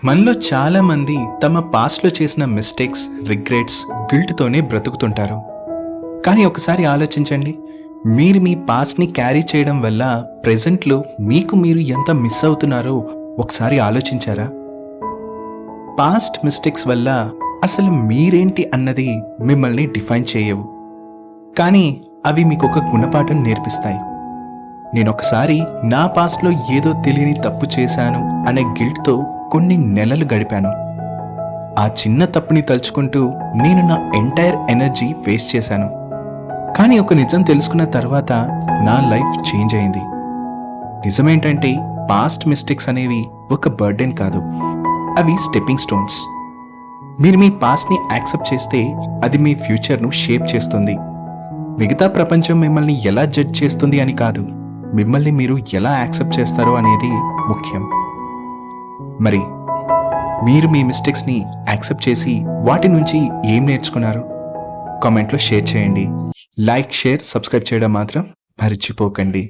మనలో చాలా మంది తమ పాస్ట్లో చేసిన మిస్టేక్స్, రిగ్రెట్స్, గిల్ట్తోనే బ్రతుకుతుంటారు. కానీ ఒకసారి ఆలోచించండి, మీరు మీ పాస్ట్ని క్యారీ చేయడం వల్ల ప్రెజెంట్లో మీకు మీరు ఎంత మిస్ అవుతున్నారో ఒకసారి ఆలోచించారా? పాస్ట్ మిస్టేక్స్ వల్ల అసలు మీరేంటి అన్నది మిమ్మల్ని డిఫైన్ చేయవు, కానీ అవి మీకు ఒక గుణపాఠం నేర్పిస్తాయి. నేనొకసారి నా పాస్ట్లో ఏదో తెలియని తప్పు చేశాను అనే గిల్ట్తో కొన్ని నెలలు గడిపాను. ఆ చిన్న తప్పుని తలుచుకుంటూ నేను నా ఎంటైర్ ఎనర్జీ వేస్ట్ చేశాను. కానీ ఒక నిజం తెలుసుకున్న తర్వాత నా లైఫ్ చేంజ్ అయింది. నిజమేంటంటే పాస్ట్ మిస్టేక్స్ అనేవి ఒక బర్డెన్ కాదు, అవి స్టెప్పింగ్ స్టోన్స్. మీరు మీ పాస్ట్ని యాక్సెప్ట్ చేస్తే అది మీ ఫ్యూచర్ను షేప్ చేస్తుంది. మిగతా ప్రపంచం మిమ్మల్ని ఎలా జడ్జ్ చేస్తుంది అని కాదు, మిమ్మల్ని మీరు ఎలా యాక్సెప్ట్ చేస్తారో అనేది ముఖ్యం. మరి మీరు మీ మిస్టేక్స్ని యాక్సెప్ట్ చేసి వాటి నుంచి ఏం నేర్చుకున్నారు? కామెంట్లో షేర్ చేయండి. లైక్, షేర్, సబ్స్క్రైబ్ చేయడం మాత్రం మర్చిపోకండి.